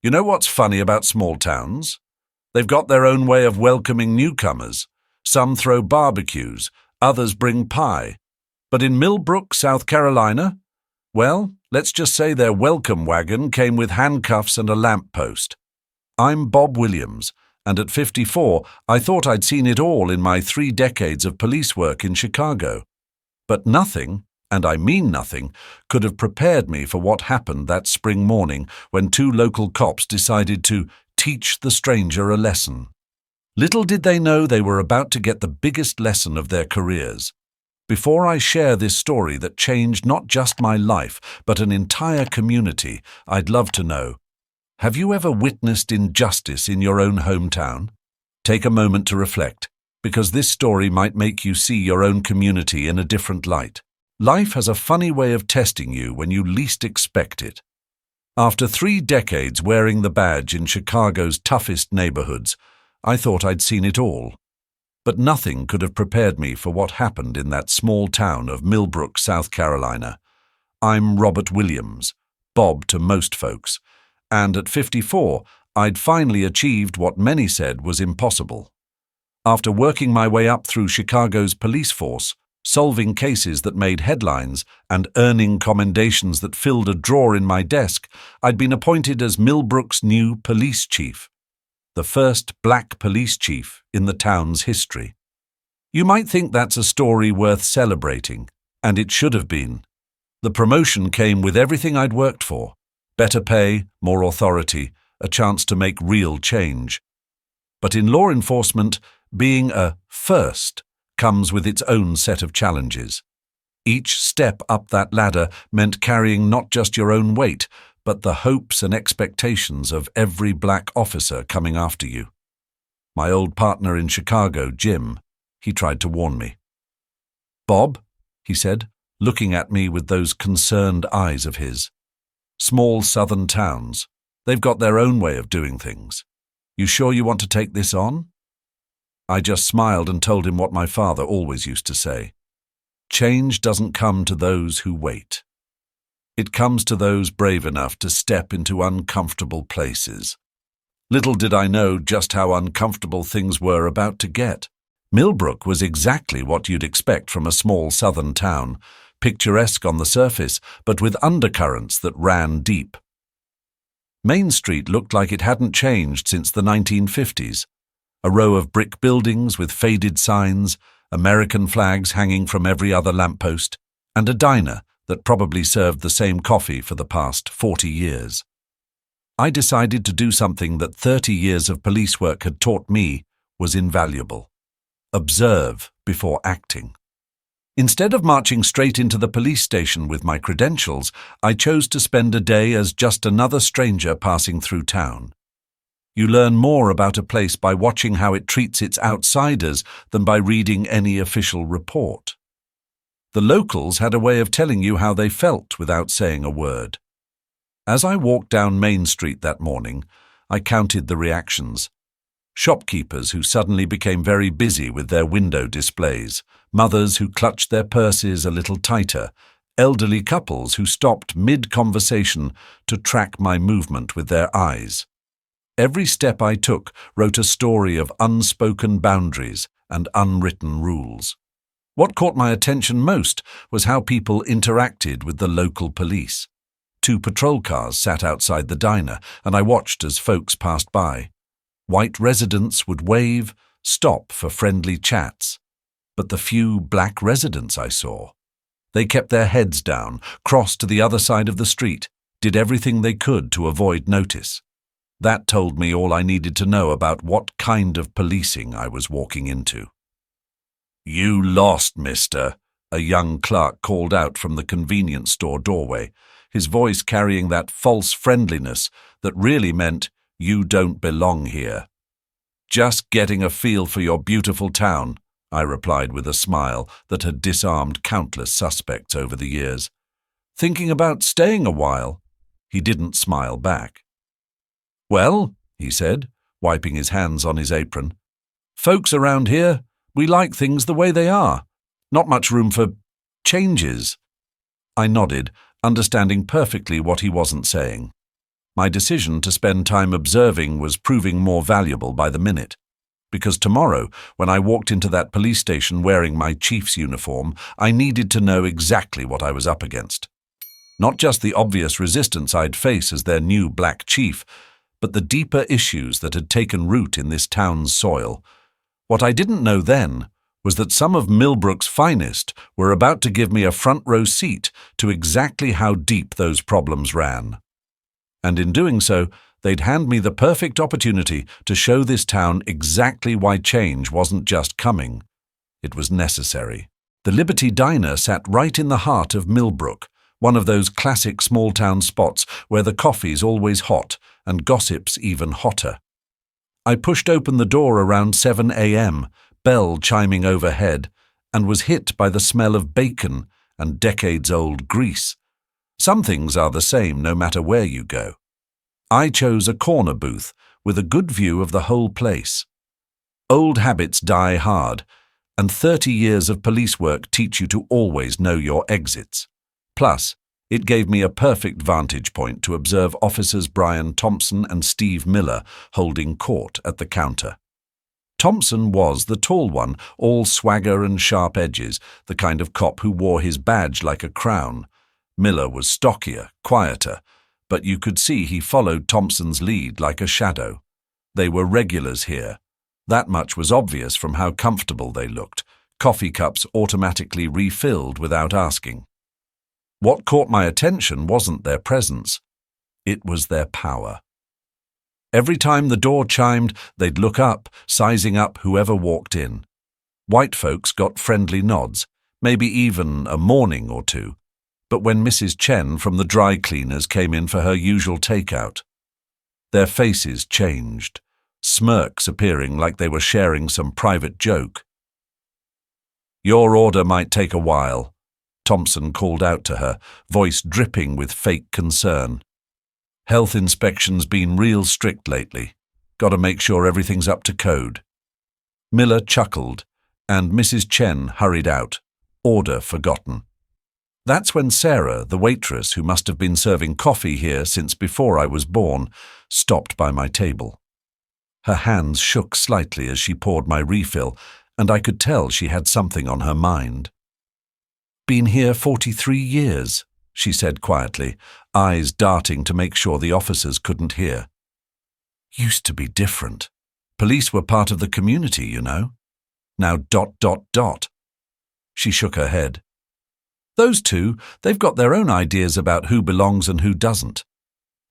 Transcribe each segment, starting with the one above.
You know what's funny about small towns? They've got their own way of welcoming newcomers. Some throw barbecues, others bring pie. But in Millbrook, South Carolina, well, let's just say their welcome wagon came with handcuffs and a lamppost. I'm Bob Williams, and at 54, I thought I'd seen it all in my 3 decades of police work in Chicago. But nothing, and I mean nothing, could have prepared me for what happened that spring morning when 2 local cops decided to teach the stranger a lesson. Little did they know they were about to get the biggest lesson of their careers. Before I share this story that changed not just my life, but an entire community, I'd love to know, have you ever witnessed injustice in your own hometown? Take a moment to reflect, because this story might make you see your own community in a different light. Life has a funny way of testing you when you least expect it. After 3 decades wearing the badge in Chicago's toughest neighborhoods, I thought I'd seen it all. But nothing could have prepared me for what happened in that small town of Millbrook, South Carolina. I'm Robert Williams, Bob to most folks, and at 54, I'd finally achieved what many said was impossible. After working my way up through Chicago's police force, solving cases that made headlines, and earning commendations that filled a drawer in my desk, I'd been appointed as Millbrook's new police chief, the first black police chief in the town's history. You might think that's a story worth celebrating, and it should have been. The promotion came with everything I'd worked for: better pay, more authority, a chance to make real change. But in law enforcement, being a first comes with its own set of challenges. Each step up that ladder meant carrying not just your own weight, but the hopes and expectations of every black officer coming after you. My old partner in Chicago, Jim, he tried to warn me. "Bob," he said, looking at me with those concerned eyes of his. "Small southern towns, they've got their own way of doing things. You sure you want to take this on?" I just smiled and told him what my father always used to say. Change doesn't come to those who wait. It comes to those brave enough to step into uncomfortable places. Little did I know just how uncomfortable things were about to get. Millbrook was exactly what you'd expect from a small southern town, picturesque on the surface, but with undercurrents that ran deep. Main Street looked like it hadn't changed since the 1950s. A row of brick buildings with faded signs, American flags hanging from every other lamppost, and a diner that probably served the same coffee for the past 40 years. I decided to do something that 30 years of police work had taught me was invaluable: observe before acting. Instead of marching straight into the police station with my credentials, I chose to spend a day as just another stranger passing through town. You learn more about a place by watching how it treats its outsiders than by reading any official report. The locals had a way of telling you how they felt without saying a word. As I walked down Main Street that morning, I counted the reactions. Shopkeepers who suddenly became very busy with their window displays, mothers who clutched their purses a little tighter, elderly couples who stopped mid-conversation to track my movement with their eyes. Every step I took wrote a story of unspoken boundaries and unwritten rules. What caught my attention most was how people interacted with the local police. 2 patrol cars sat outside the diner, and I watched as folks passed by. White residents would wave, stop for friendly chats. But the few black residents I saw, they kept their heads down, crossed to the other side of the street, did everything they could to avoid notice. That told me all I needed to know about what kind of policing I was walking into. "You lost, mister," a young clerk called out from the convenience store doorway, his voice carrying that false friendliness that really meant, "You don't belong here." "Just getting a feel for your beautiful town," I replied with a smile that had disarmed countless suspects over the years. "Thinking about staying a while?" He didn't smile back. "Well," he said, wiping his hands on his apron, "folks around here, we like things the way they are. Not much room for changes." I nodded, understanding perfectly what he wasn't saying. My decision to spend time observing was proving more valuable by the minute. Because tomorrow, when I walked into that police station wearing my chief's uniform, I needed to know exactly what I was up against. Not just the obvious resistance I'd face as their new black chief, but the deeper issues that had taken root in this town's soil. What I didn't know then was that some of Millbrook's finest were about to give me a front-row seat to exactly how deep those problems ran. And in doing so, they'd hand me the perfect opportunity to show this town exactly why change wasn't just coming. It was necessary. The Liberty Diner sat right in the heart of Millbrook, one of those classic small-town spots where the coffee's always hot and gossip's even hotter. I pushed open the door around 7 a.m., bell chiming overhead, and was hit by the smell of bacon and decades-old grease. Some things are the same no matter where you go. I chose a corner booth with a good view of the whole place. Old habits die hard, and 30 years of police work teach you to always know your exits. Plus, it gave me a perfect vantage point to observe Officers Brian Thompson and Steve Miller holding court at the counter. Thompson was the tall one, all swagger and sharp edges, the kind of cop who wore his badge like a crown. Miller was stockier, quieter, but you could see he followed Thompson's lead like a shadow. They were regulars here. That much was obvious from how comfortable they looked, coffee cups automatically refilled without asking. What caught my attention wasn't their presence. It was their power. Every time the door chimed, they'd look up, sizing up whoever walked in. White folks got friendly nods, maybe even a morning or two. But when Mrs. Chen from the dry cleaners came in for her usual takeout, their faces changed, smirks appearing like they were sharing some private joke. "Your order might take a while," Thompson called out to her, voice dripping with fake concern. "Health inspection's been real strict lately. Gotta make sure everything's up to code." Miller chuckled, and Mrs. Chen hurried out, order forgotten. That's when Sarah, the waitress who must have been serving coffee here since before I was born, stopped by my table. Her hands shook slightly as she poured my refill, and I could tell she had something on her mind. "Been here 43 years, she said quietly, eyes darting to make sure the officers couldn't hear. "Used to be different. Police were part of the community, you know. Now ... She shook her head. "Those two, they've got their own ideas about who belongs and who doesn't.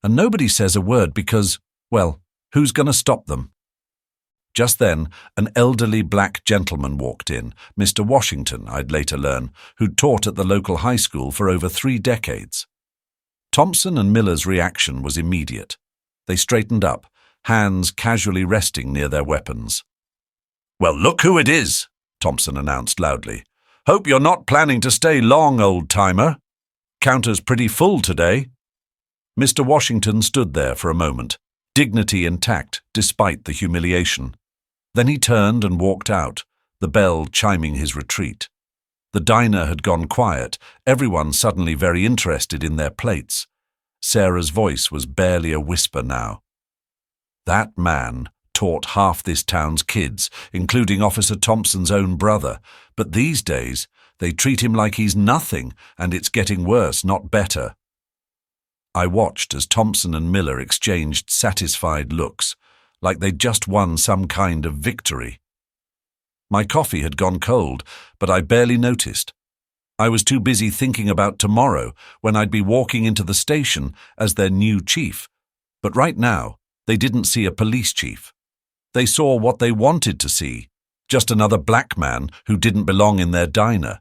And nobody says a word because, well, who's going to stop them?" Just then, an elderly black gentleman walked in, Mr. Washington, I'd later learn, who'd taught at the local high school for over 3 decades. Thompson and Miller's reaction was immediate. They straightened up, hands casually resting near their weapons. "Well, look who it is," Thompson announced loudly. "Hope you're not planning to stay long, old-timer. Counter's pretty full today." Mr. Washington stood there for a moment, dignity intact despite the humiliation. Then he turned and walked out, the bell chiming his retreat. The diner had gone quiet, everyone suddenly very interested in their plates. Sarah's voice was barely a whisper now. "That man taught half this town's kids, including Officer Thompson's own brother, but these days they treat him like he's nothing, and it's getting worse, not better." I watched as Thompson and Miller exchanged satisfied looks, like they'd just won some kind of victory. My coffee had gone cold, but I barely noticed. I was too busy thinking about tomorrow, when I'd be walking into the station as their new chief. But right now, they didn't see a police chief. They saw what they wanted to see, just another black man who didn't belong in their diner.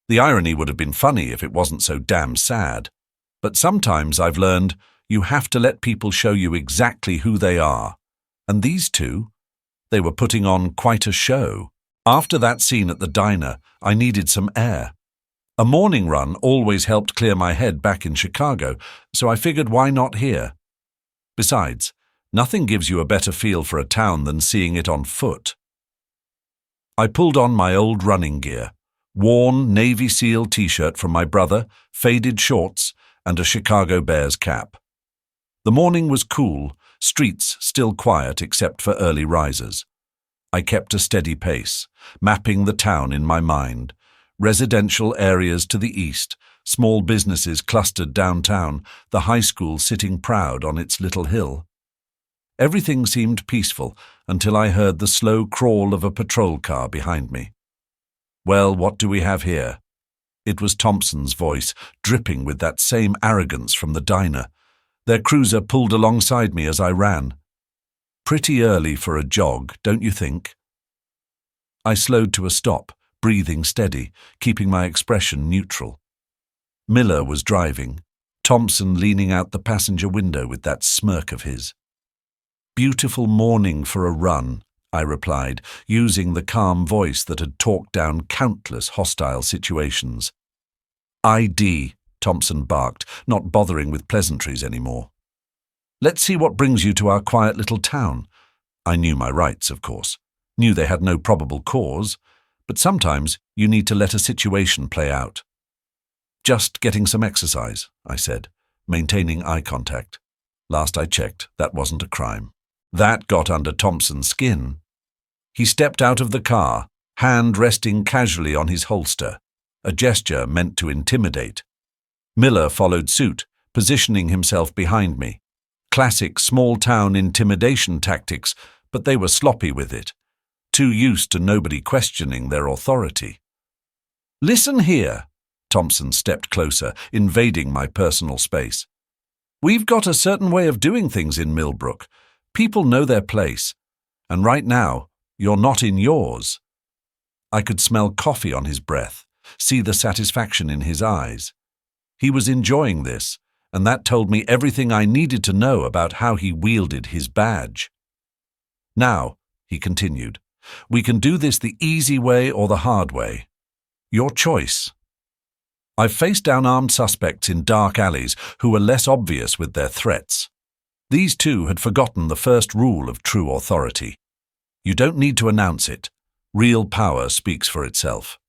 The irony would have been funny if it wasn't so damn sad. But sometimes I've learned you have to let people show you exactly who they are. And these two, they were putting on quite a show. After that scene at the diner, I needed some air. A morning run always helped clear my head back in Chicago, so I figured why not here? Besides, nothing gives you a better feel for a town than seeing it on foot. I pulled on my old running gear, worn Navy SEAL t-shirt from my brother, faded shorts, and a Chicago Bears cap. The morning was cool, streets still quiet except for early risers. I kept a steady pace, mapping the town in my mind. Residential areas to the east, small businesses clustered downtown, the high school sitting proud on its little hill. Everything seemed peaceful until I heard the slow crawl of a patrol car behind me. "Well, what do we have here?" It was Thompson's voice, dripping with that same arrogance from the diner. Their cruiser pulled alongside me as I ran. Pretty early for a jog, don't you think? I slowed to a stop, breathing steady, keeping my expression neutral. Miller was driving, Thompson leaning out the passenger window with that smirk of his. "Beautiful morning for a run," I replied, using the calm voice that had talked down countless hostile situations. "ID," Thompson barked, not bothering with pleasantries anymore. "Let's see what brings you to our quiet little town." I knew my rights, of course, knew they had no probable cause, but sometimes you need to let a situation play out. "Just getting some exercise," I said, maintaining eye contact. Last I checked, that wasn't a crime. That got under Thompson's skin. He stepped out of the car, hand resting casually on his holster, a gesture meant to intimidate. Miller followed suit, positioning himself behind me. Classic small-town intimidation tactics, but they were sloppy with it, too used to nobody questioning their authority. "Listen here," Thompson stepped closer, invading my personal space. "We've got a certain way of doing things in Millbrook. People know their place, and right now, you're not in yours." I could smell coffee on his breath, see the satisfaction in his eyes. He was enjoying this, and that told me everything I needed to know about how he wielded his badge. "Now," he continued, "we can do this the easy way or the hard way. Your choice." I've faced down armed suspects in dark alleys who were less obvious with their threats. These two had forgotten the first rule of true authority. You don't need to announce it. Real power speaks for itself.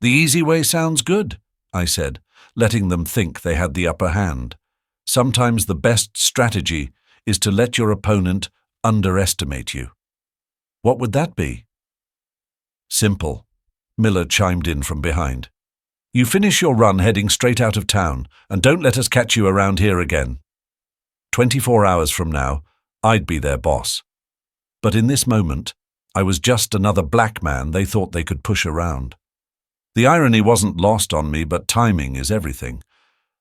"The easy way sounds good," I said, letting them think they had the upper hand. Sometimes the best strategy is to let your opponent underestimate you. "What would that be?" "Simple," Miller chimed in from behind. "You finish your run heading straight out of town, and don't let us catch you around here again. 24 hours from now, I'd be their boss. But in this moment, I was just another black man they thought they could push around. The irony wasn't lost on me, but timing is everything.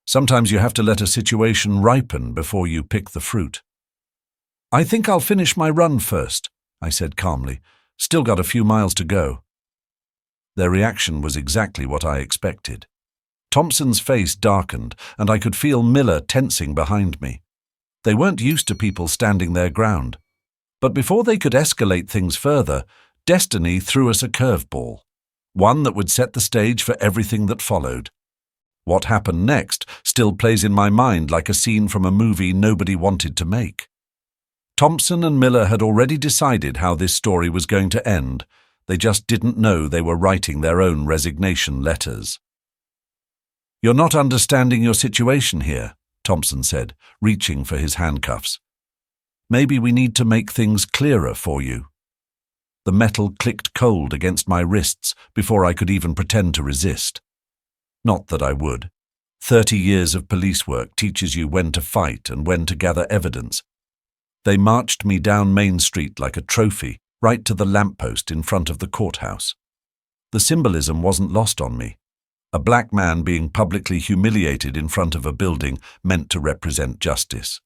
Sometimes you have to let a situation ripen before you pick the fruit. "I think I'll finish my run first," I said calmly. "Still got a few miles to go." Their reaction was exactly what I expected. Thompson's face darkened, and I could feel Miller tensing behind me. They weren't used to people standing their ground. But before they could escalate things further, destiny threw us a curveball, one that would set the stage for everything that followed. What happened next still plays in my mind like a scene from a movie nobody wanted to make. Thompson and Miller had already decided how this story was going to end. They just didn't know they were writing their own resignation letters. "You're not understanding your situation here," Thompson said, reaching for his handcuffs. "Maybe we need to make things clearer for you." The metal clicked cold against my wrists before I could even pretend to resist. Not that I would. 30 years of police work teaches you when to fight and when to gather evidence. They marched me down Main Street like a trophy, right to the lamppost in front of the courthouse. The symbolism wasn't lost on me. A black man being publicly humiliated in front of a building meant to represent justice.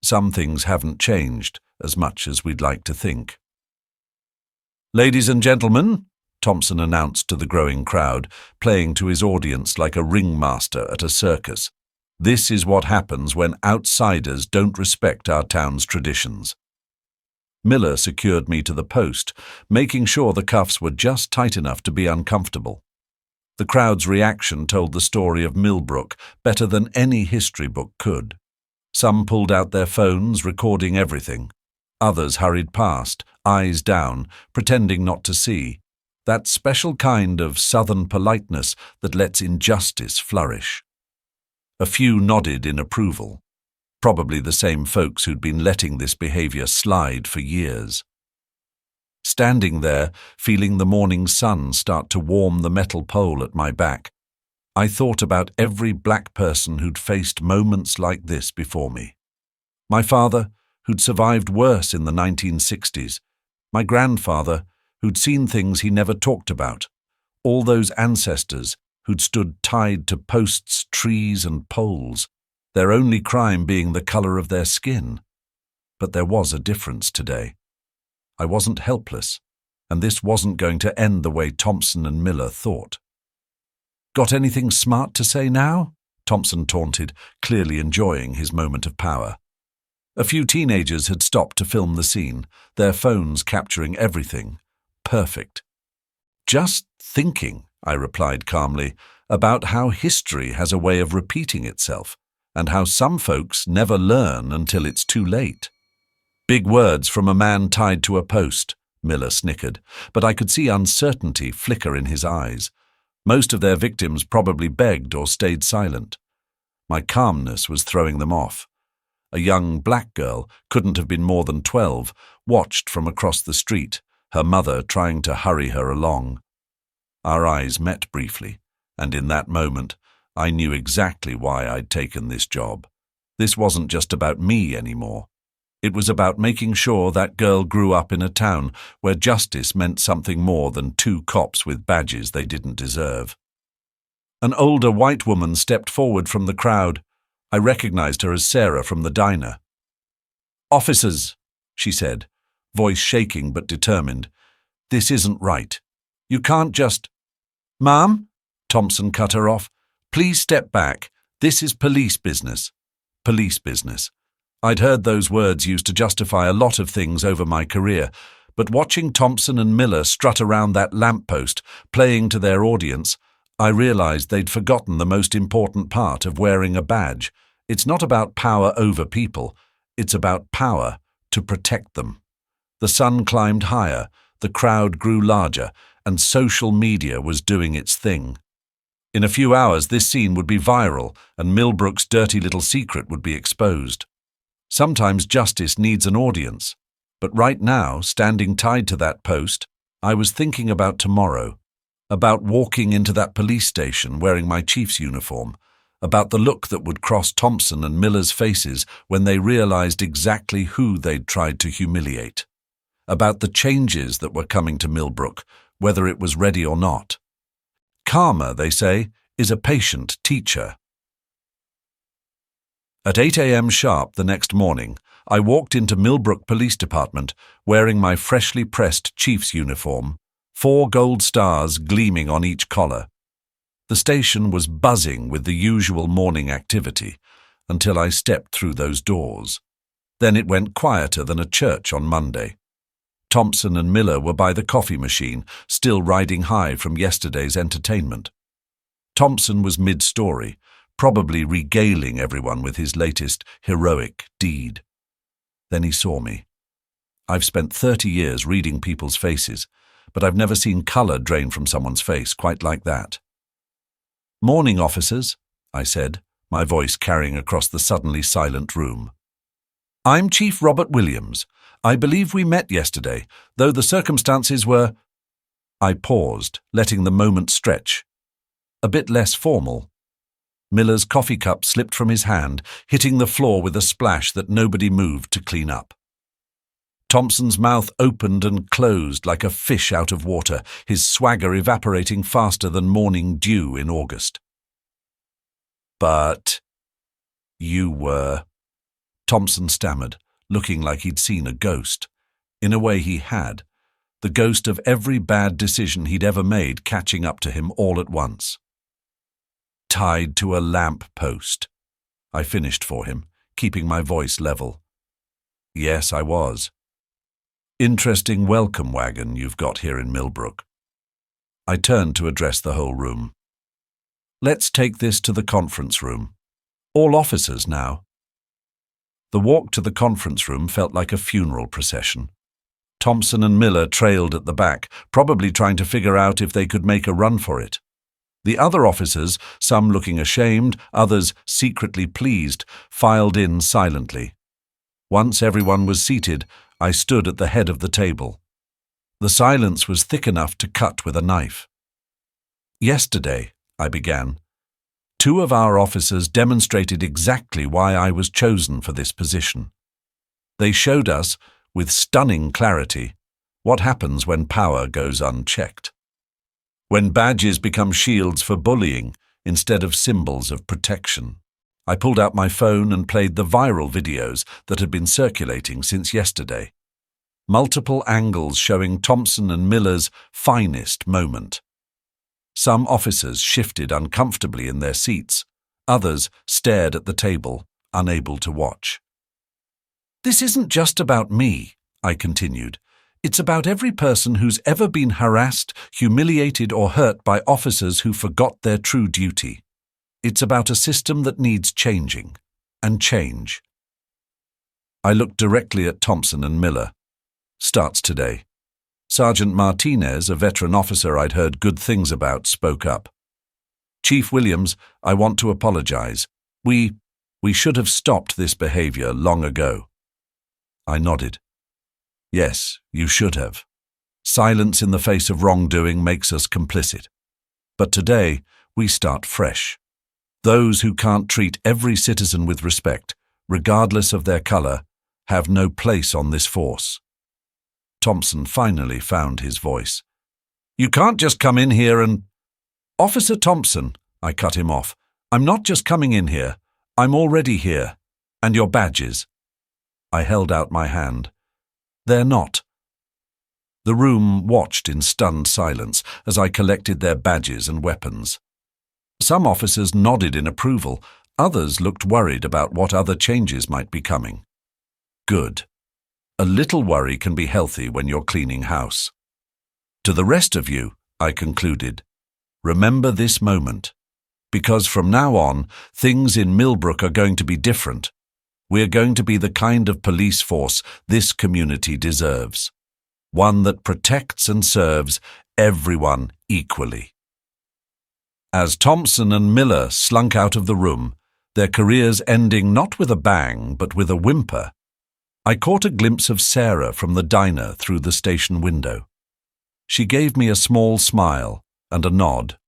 Some things haven't changed as much as we'd like to think. "Ladies and gentlemen," Thompson announced to the growing crowd, playing to his audience like a ringmaster at a circus, "this is what happens when outsiders don't respect our town's traditions." Miller secured me to the post, making sure the cuffs were just tight enough to be uncomfortable. The crowd's reaction told the story of Millbrook better than any history book could. Some pulled out their phones, recording everything. Others hurried past, eyes down, pretending not to see. That special kind of southern politeness that lets injustice flourish. A few nodded in approval. Probably the same folks who'd been letting this behavior slide for years. Standing there, feeling the morning sun start to warm the metal pole at my back, I thought about every black person who'd faced moments like this before me. My father, who'd survived worse in the 1960s. My grandfather, who'd seen things he never talked about. All those ancestors who'd stood tied to posts, trees, and poles, their only crime being the color of their skin. But there was a difference today. I wasn't helpless, and this wasn't going to end the way Thompson and Miller thought. "Got anything smart to say now?" Thompson taunted, clearly enjoying his moment of power. A few teenagers had stopped to film the scene, their phones capturing everything. Perfect. "Just thinking," I replied calmly, "about how history has a way of repeating itself, and how some folks never learn until it's too late." "Big words from a man tied to a post," Miller snickered, but I could see uncertainty flicker in his eyes. Most of their victims probably begged or stayed silent. My calmness was throwing them off. A young black girl, couldn't have been more than 12, watched from across the street, her mother trying to hurry her along. Our eyes met briefly, and in that moment, I knew exactly why I'd taken this job. This wasn't just about me anymore. It was about making sure that girl grew up in a town where justice meant something more than 2 cops with badges they didn't deserve. An older white woman stepped forward from the crowd. I recognized her as Sarah from the diner. "Officers," she said, voice shaking but determined. "This isn't right. You can't just—" "Ma'am," Thompson cut her off, "please step back. This is police business." Police business. I'd heard those words used to justify a lot of things over my career, but watching Thompson and Miller strut around that lamppost, playing to their audience, I realized they'd forgotten the most important part of wearing a badge. It's not about power over people, it's about power to protect them. The sun climbed higher, the crowd grew larger, and social media was doing its thing. In a few hours, this scene would be viral, and Millbrook's dirty little secret would be exposed. Sometimes justice needs an audience, but right now, standing tied to that post, I was thinking about tomorrow, about walking into that police station wearing my chief's uniform, about the look that would cross Thompson and Miller's faces when they realized exactly who they'd tried to humiliate, about the changes that were coming to Millbrook, whether it was ready or not. Karma, they say, is a patient teacher. At 8 a.m. sharp the next morning, I walked into Millbrook Police Department wearing my freshly pressed chief's uniform, 4 gold stars gleaming on each collar. The station was buzzing with the usual morning activity until I stepped through those doors. Then it went quieter than a church on Monday. Thompson and Miller were by the coffee machine, still riding high from yesterday's entertainment. Thompson was mid-story, probably regaling everyone with his latest heroic deed. Then he saw me. I've spent 30 years reading people's faces, but I've never seen color drain from someone's face quite like that. "Morning, officers," I said, my voice carrying across the suddenly silent room. "I'm Chief Robert Williams. I believe we met yesterday, though the circumstances were—" I paused, letting the moment stretch. A bit less formal. Miller's coffee cup slipped from his hand, hitting the floor with a splash that nobody moved to clean up. Thompson's mouth opened and closed like a fish out of water, his swagger evaporating faster than morning dew in August. "But you were—" Thompson stammered, looking like he'd seen a ghost. In a way he had, the ghost of every bad decision he'd ever made catching up to him all at once. "Tied to a lamp post," I finished for him, keeping my voice level. "Yes, I was. Interesting welcome wagon you've got here in Millbrook." I turned to address the whole room. "Let's take this to the conference room. All officers now." The walk to the conference room felt like a funeral procession. Thompson and Miller trailed at the back, probably trying to figure out if they could make a run for it. The other officers, some looking ashamed, others secretly pleased, filed in silently. Once everyone was seated, I stood at the head of the table. The silence was thick enough to cut with a knife. "Yesterday," I began, "two of our officers demonstrated exactly why I was chosen for this position. They showed us, with stunning clarity, what happens when power goes unchecked. When badges become shields for bullying instead of symbols of protection." I pulled out my phone and played the viral videos that had been circulating since yesterday. Multiple angles showing Thompson and Miller's finest moment. Some officers shifted uncomfortably in their seats. Others stared at the table, unable to watch. "This isn't just about me," I continued. "It's about every person who's ever been harassed, humiliated, or hurt by officers who forgot their true duty. It's about a system that needs changing, and change." I looked directly at Thompson and Miller. "Starts today." Sergeant Martinez, a veteran officer I'd heard good things about, spoke up. "Chief Williams, I want to apologize. We should have stopped this behavior long ago." I nodded. "Yes, you should have. Silence in the face of wrongdoing makes us complicit. But today, we start fresh. Those who can't treat every citizen with respect, regardless of their color, have no place on this force." Thompson finally found his voice. "You can't just come in here and—" "Officer Thompson," I cut him off, "I'm not just coming in here. I'm already here. And your badges." I held out my hand. "They're not." The room watched in stunned silence as I collected their badges and weapons. Some officers nodded in approval. Others looked worried about what other changes might be coming. Good. A little worry can be healthy when you're cleaning house. "To the rest of you," I concluded, "remember this moment. Because from now on, things in Millbrook are going to be different. We're going to be the kind of police force this community deserves. One that protects and serves everyone equally." As Thompson and Miller slunk out of the room, their careers ending not with a bang but with a whimper, I caught a glimpse of Sarah from the diner through the station window. She gave me a small smile and a nod.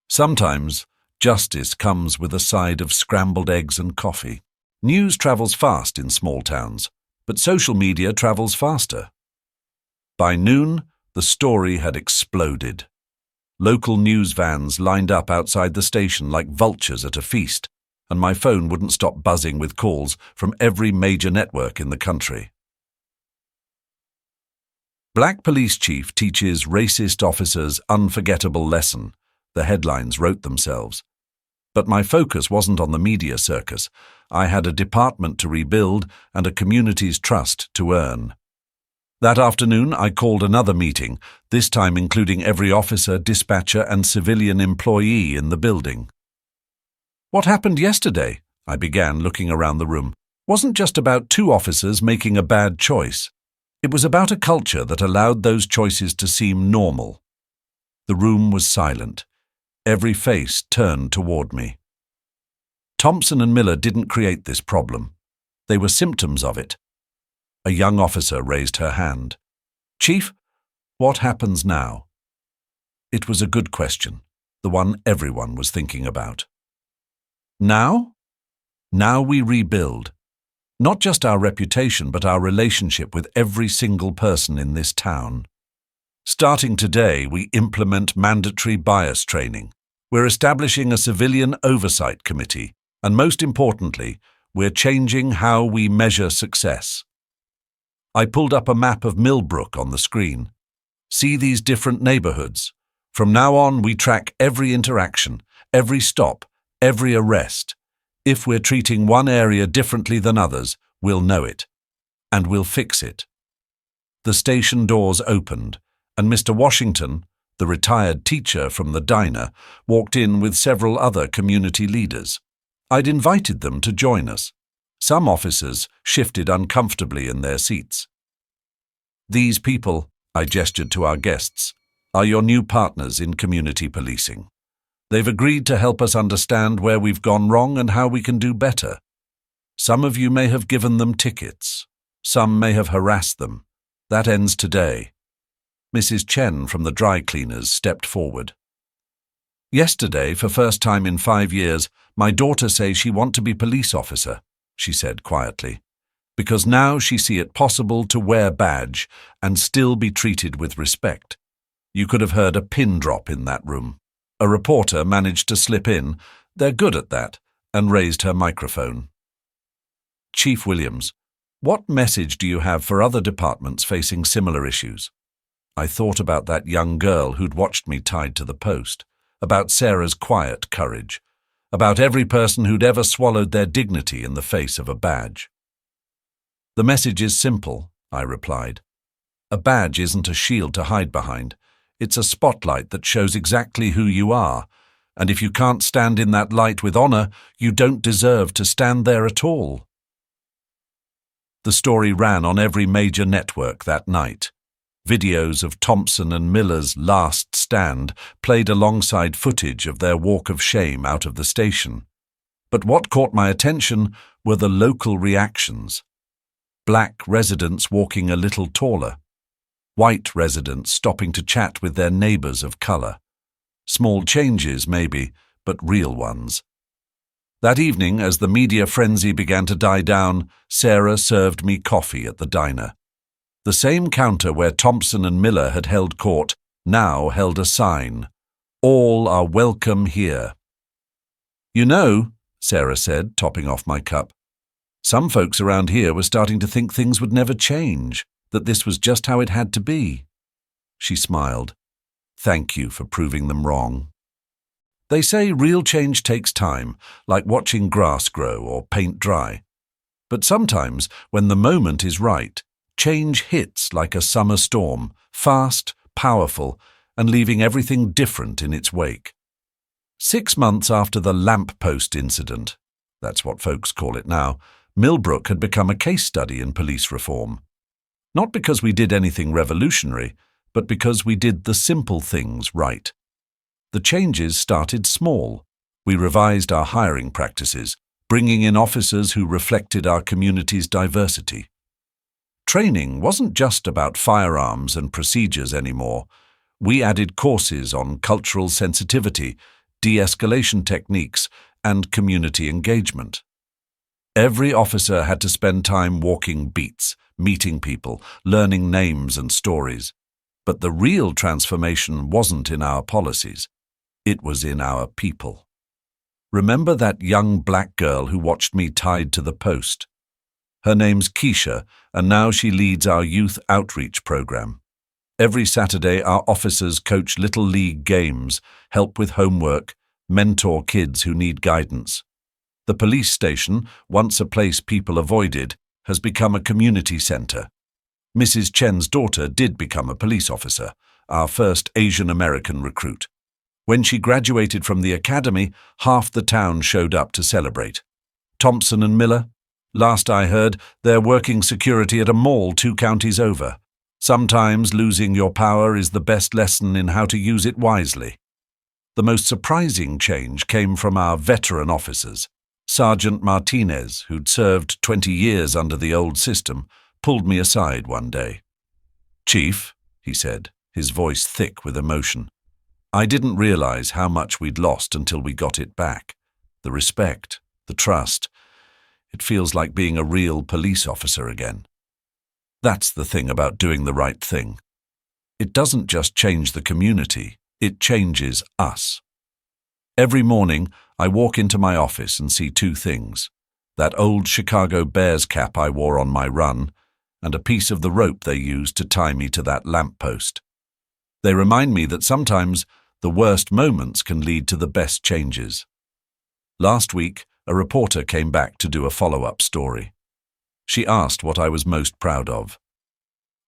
Sometimes justice comes with a side of scrambled eggs and coffee. News travels fast in small towns, but social media travels faster. By noon, the story had exploded. Local news vans lined up outside the station like vultures at a feast, and my phone wouldn't stop buzzing with calls from every major network in the country. "Black police chief teaches racist officers unforgettable lesson," the headlines wrote themselves. But my focus wasn't on the media circus. I had a department to rebuild and a community's trust to earn. That afternoon, I called another meeting, this time including every officer, dispatcher, and civilian employee in the building. "What happened yesterday?" I began, looking around the room. "Wasn't just about two officers making a bad choice. It was about a culture that allowed those choices to seem normal." The room was silent. Every face turned toward me. Thompson and Miller didn't create this problem. They were symptoms of it. A young officer raised her hand. "Chief, what happens now?" It was a good question, the one everyone was thinking about. Now? Now we rebuild. Not just our reputation, but our relationship with every single person in this town. Starting today, we implement mandatory bias training. We're establishing a civilian oversight committee, and most importantly, we're changing how we measure success. I pulled up a map of Millbrook on the screen. See these different neighborhoods? From now on, we track every interaction, every stop, every arrest. If we're treating one area differently than others, we'll know it, and we'll fix it. The station doors opened, and Mr. Washington, the retired teacher from the diner, walked in with several other community leaders. I'd invited them to join us. Some officers shifted uncomfortably in their seats. "These people," I gestured to our guests, "are your new partners in community policing. They've agreed to help us understand where we've gone wrong and how we can do better. Some of you may have given them tickets. Some may have harassed them. That ends today. Mrs. Chen from the dry cleaners stepped forward. Yesterday, for first time in 5 years, my daughter says she want to be police officer, she said quietly, because now she see it possible to wear badge and still be treated with respect. You could have heard a pin drop in that room. A reporter managed to slip in, they're good at that, and raised her microphone. Chief Williams, what message do you have for other departments facing similar issues? I thought about that young girl who'd watched me tied to the post, about Sarah's quiet courage, about every person who'd ever swallowed their dignity in the face of a badge. The message is simple, I replied. A badge isn't a shield to hide behind. It's a spotlight that shows exactly who you are, and if you can't stand in that light with honor, you don't deserve to stand there at all. The story ran on every major network that night. Videos of Thompson and Miller's last stand played alongside footage of their walk of shame out of the station. But what caught my attention were the local reactions. Black residents walking a little taller. White residents stopping to chat with their neighbors of color. Small changes, maybe, but real ones. That evening, as the media frenzy began to die down, Sarah served me coffee at the diner. The same counter where Thompson and Miller had held court now held a sign, "All are welcome here." You know, Sarah said, topping off my cup, some folks around here were starting to think things would never change, that this was just how it had to be. She smiled. Thank you for proving them wrong. They say real change takes time, like watching grass grow or paint dry. But sometimes, when the moment is right, change hits like a summer storm, fast, powerful, and leaving everything different in its wake. 6 months after the lamppost incident, that's what folks call it now, Millbrook had become a case study in police reform. Not because we did anything revolutionary, but because we did the simple things right. The changes started small. We revised our hiring practices, bringing in officers who reflected our community's diversity. Training wasn't just about firearms and procedures anymore. We added courses on cultural sensitivity, de-escalation techniques, and community engagement. Every officer had to spend time walking beats, meeting people, learning names and stories. But the real transformation wasn't in our policies. It was in our people. Remember that young black girl who watched me tied to the post? Her name's Keisha, and now she leads our youth outreach program. Every Saturday, our officers coach little league games, help with homework, mentor kids who need guidance. The police station, once a place people avoided, has become a community center. Mrs. Chen's daughter did become a police officer, our first Asian American recruit. When she graduated from the academy, half the town showed up to celebrate. Thompson and Miller? Last I heard, they're working security at a mall 2 counties over. Sometimes losing your power is the best lesson in how to use it wisely. The most surprising change came from our veteran officers. Sergeant Martinez, who'd served 20 years under the old system, pulled me aside one day. "Chief," he said, his voice thick with emotion, "I didn't realize how much we'd lost until we got it back. The respect, the trust. It feels like being a real police officer again." That's the thing about doing the right thing. It doesn't just change the community, it changes us. Every morning, I walk into my office and see 2 things. That old Chicago Bears cap I wore on my run, and a piece of the rope they used to tie me to that lamppost. They remind me that sometimes the worst moments can lead to the best changes. Last week, a reporter came back to do a follow-up story. She asked what I was most proud of.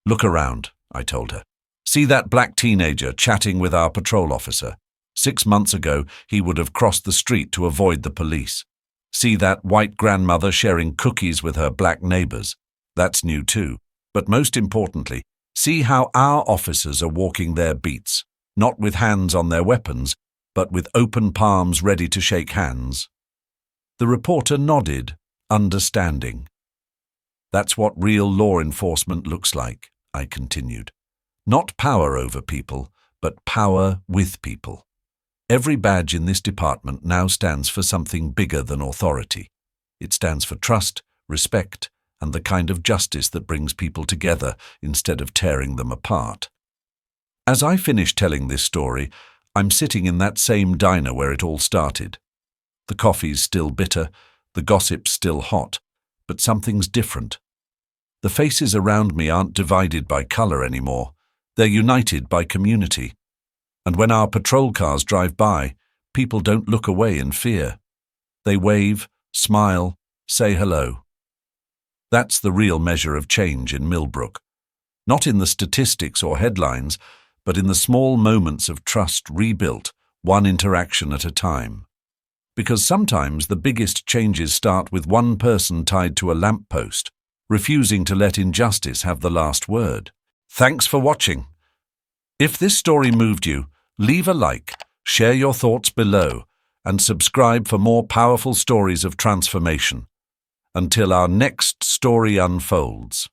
"Look around," I told her. "See that black teenager chatting with our patrol officer. 6 months ago, he would have crossed the street to avoid the police. See that white grandmother sharing cookies with her black neighbors. That's new too. But most importantly, see how our officers are walking their beats, not with hands on their weapons, but with open palms ready to shake hands. The reporter nodded, understanding. That's what real law enforcement looks like, I continued. Not power over people, but power with people. Every badge in this department now stands for something bigger than authority. It stands for trust, respect, and the kind of justice that brings people together instead of tearing them apart. As I finish telling this story, I'm sitting in that same diner where it all started. The coffee's still bitter, the gossip's still hot, but something's different. The faces around me aren't divided by color anymore. They're united by community. And when our patrol cars drive by, people don't look away in fear. They wave, smile, say hello. That's the real measure of change in Millbrook. Not in the statistics or headlines, but in the small moments of trust rebuilt, one interaction at a time. Because sometimes the biggest changes start with one person tied to a lamppost, refusing to let injustice have the last word. Thanks for watching. If this story moved you, leave a like, share your thoughts below, and subscribe for more powerful stories of transformation. Until our next story unfolds.